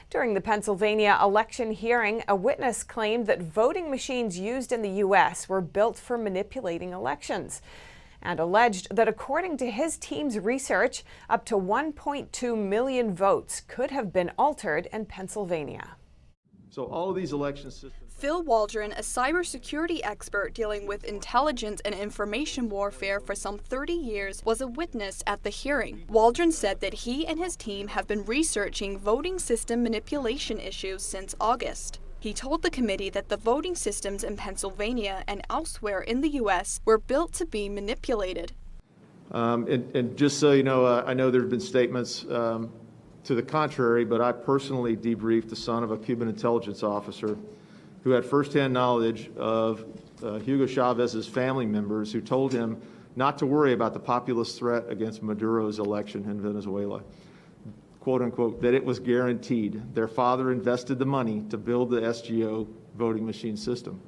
During the Pennsylvania election hearing, a witness claimed that voting machines used in the U.S. were built for manipulating elections, and alleged that according to his team's research, up to 1.2 million votes could have been altered in Pennsylvania. So all of these election systems. Phil Waldron, a cybersecurity expert dealing with intelligence and information warfare for some 30 years, was a witness at the hearing. Waldron said that he and his team have been researching voting system manipulation issues since August. He told the committee that the voting systems in Pennsylvania and elsewhere in the U.S. were built to be manipulated. And just so you know, I know there have been statements to the contrary, but I personally debriefed the son of a Cuban intelligence officer who had firsthand knowledge of Hugo Chavez's family members who told him not to worry about the populist threat against Maduro's election in Venezuela. Quote unquote, that it was guaranteed. Their father invested the money to build the SGO voting machine system.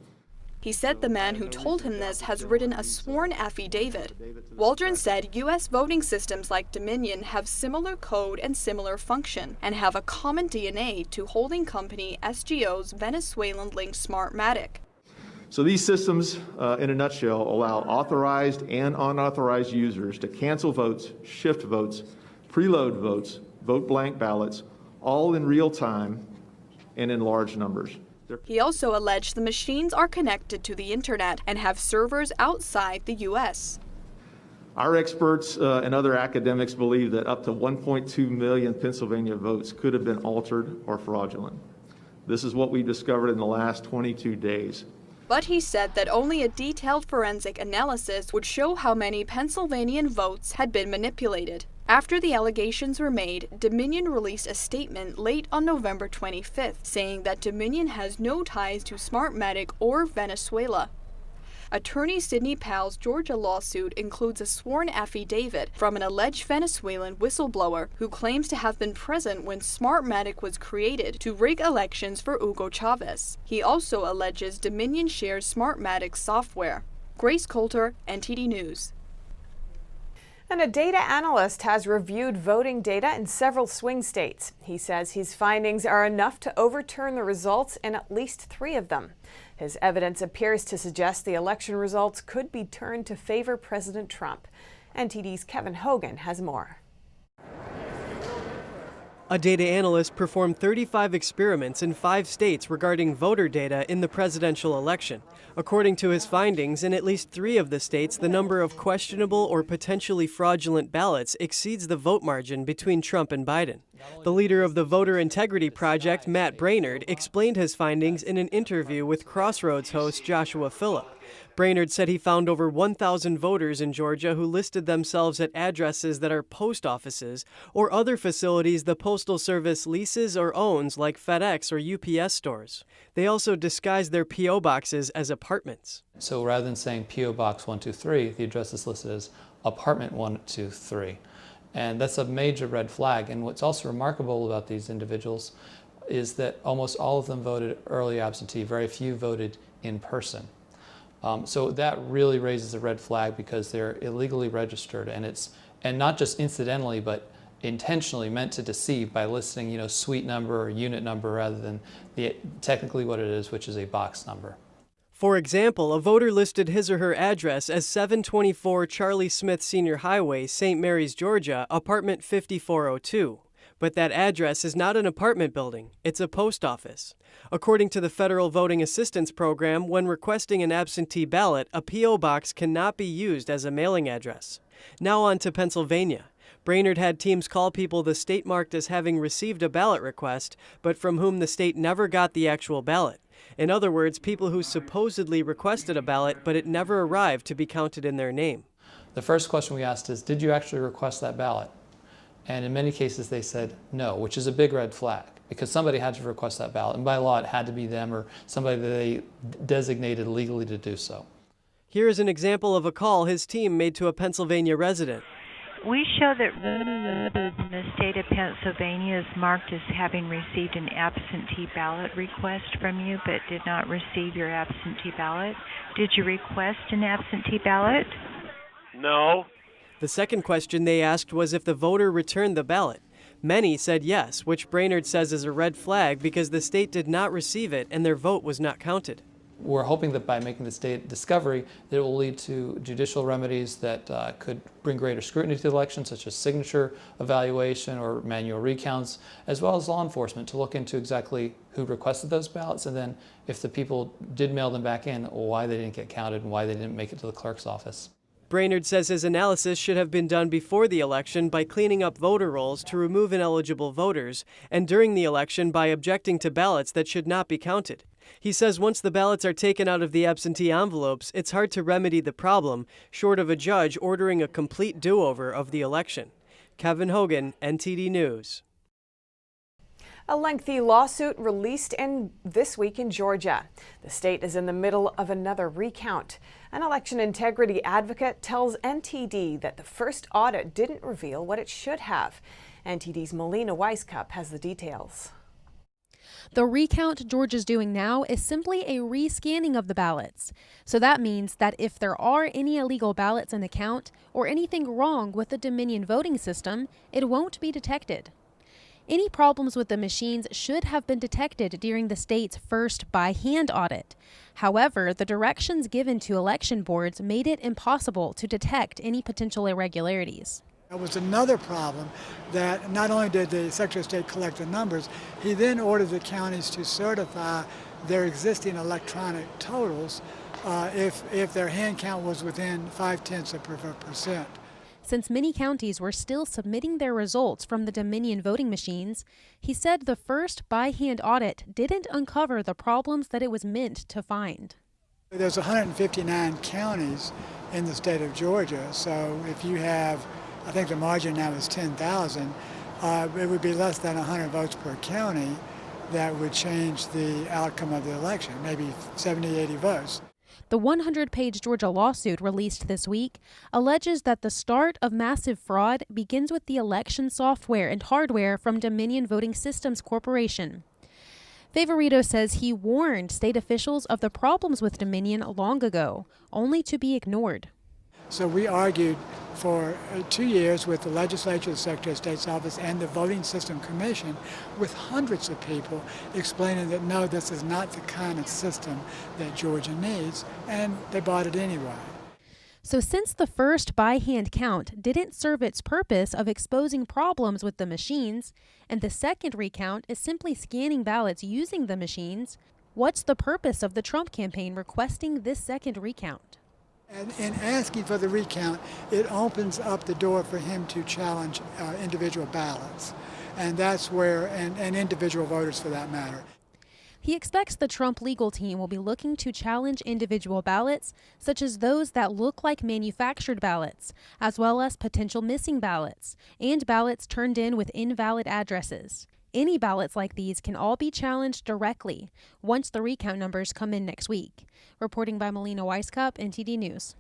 He said the man who told him this has written a sworn affidavit. Waldron said U.S. voting systems like Dominion have similar code and similar function, and have a common DNA to holding company SGO's Venezuelan-linked Smartmatic. So these systems, in a nutshell, allow authorized and unauthorized users to cancel votes, shift votes, preload votes, vote blank ballots, all in real time and in large numbers. He also alleged the machines are connected to the internet and have servers outside the U.S. Our experts and other academics believe that up to 1.2 million Pennsylvania votes could have been altered or fraudulent. This is what we discovered in the last 22 days. But he said that only a detailed forensic analysis would show how many Pennsylvanian votes had been manipulated. After the allegations were made, Dominion released a statement late on November 25th, saying that Dominion has no ties to Smartmatic or Venezuela. Attorney Sidney Powell's Georgia lawsuit includes a sworn affidavit from an alleged Venezuelan whistleblower who claims to have been present when Smartmatic was created to rig elections for Hugo Chavez. He also alleges Dominion shares Smartmatic software. Grace Coulter, NTD News. And a data analyst has reviewed voting data in several swing states. He says his findings are enough to overturn the results in at least 3 of them. His evidence appears to suggest the election results could be turned to favor President Trump. NTD's Kevin Hogan has more. A data analyst performed 35 experiments in 5 states regarding voter data in the presidential election. According to his findings, in at least 3 of the states, the number of questionable or potentially fraudulent ballots exceeds the vote margin between Trump and Biden. The leader of the Voter Integrity Project, Matt Brainerd, explained his findings in an interview with Crossroads host Joshua Phillip. Brainerd said he found over 1,000 voters in Georgia who listed themselves at addresses that are post offices or other facilities the Postal Service leases or owns, like FedEx or UPS stores. They also disguised their P.O. boxes as apartments. So rather than saying P.O. Box 123, the address is listed as apartment 123. And that's a major red flag. And what's also remarkable about these individuals is that almost all of them voted early absentee. Very few voted in person. So that really raises a red flag because they're illegally registered, and not just incidentally, but intentionally meant to deceive by listing, suite number or unit number rather than technically what it is, which is a box number. For example, a voter listed his or her address as 724 Charlie Smith Senior Highway, St. Mary's, Georgia, apartment 5402. But that address is not an apartment building, it's a post office. According to the Federal Voting Assistance Program, when requesting an absentee ballot, a P.O. box cannot be used as a mailing address. Now on to Pennsylvania. Brainerd had teams call people the state marked as having received a ballot request, but from whom the state never got the actual ballot. In other words, people who supposedly requested a ballot, but it never arrived to be counted in their name. The first question we asked is, did you actually request that ballot? And in many cases they said no, which is a big red flag because somebody had to request that ballot, and by law it had to be them or somebody that they designated legally to do so. Here is an example of a call his team made to a Pennsylvania resident. We show that in the state of Pennsylvania is marked as having received an absentee ballot request from you but did not receive your absentee ballot. Did you request an absentee ballot? No. The second question they asked was if the voter returned the ballot. Many said yes, which Brainerd says is a red flag because the state did not receive it and their vote was not counted. We're hoping that by making this data discovery, that it will lead to judicial remedies that could bring greater scrutiny to the election, such as signature evaluation or manual recounts, as well as law enforcement to look into exactly who requested those ballots, and then if the people did mail them back in, why they didn't get counted and why they didn't make it to the clerk's office. Brainerd says his analysis should have been done before the election by cleaning up voter rolls to remove ineligible voters, and during the election by objecting to ballots that should not be counted. He says once the ballots are taken out of the absentee envelopes, it's hard to remedy the problem, short of a judge ordering a complete do-over of the election. Kevin Hogan, NTD News. A lengthy lawsuit released this week in Georgia. The state is in the middle of another recount. An election integrity advocate tells NTD that the first audit didn't reveal what it should have. NTD's Melina Weisskopf has the details. The recount Georgia's doing now is simply a rescanning of the ballots. So that means that if there are any illegal ballots in the count or anything wrong with the Dominion voting system, it won't be detected. Any problems with the machines should have been detected during the state's first by-hand audit. However, the directions given to election boards made it impossible to detect any potential irregularities. That was another problem, that not only did the Secretary of State collect the numbers, he then ordered the counties to certify their existing electronic totals if their hand count was within 0.5%. Since many counties were still submitting their results from the Dominion voting machines, he said the first by-hand audit didn't uncover the problems that it was meant to find. There's 159 counties in the state of Georgia, so if you have, I think the margin now is 10,000, it would be less than 100 votes per county that would change the outcome of the election, maybe 70, 80 votes. The 100-page Georgia lawsuit released this week alleges that the start of massive fraud begins with the election software and hardware from Dominion Voting Systems Corporation. Favorito says he warned state officials of the problems with Dominion long ago, only to be ignored. So we argued for 2 years with the legislature, the Secretary of State's office, and the Voting System Commission with hundreds of people explaining that no, this is not the kind of system that Georgia needs, and they bought it anyway. So since the first by-hand count didn't serve its purpose of exposing problems with the machines, and the second recount is simply scanning ballots using the machines, what's the purpose of the Trump campaign requesting this second recount? And in asking for the recount, it opens up the door for him to challenge individual ballots. And that's where, and individual voters for that matter. He expects the Trump legal team will be looking to challenge individual ballots, such as those that look like manufactured ballots, as well as potential missing ballots, and ballots turned in with invalid addresses. Any ballots like these can all be challenged directly once the recount numbers come in next week. Reporting by Melina Weisskopf, NTD News.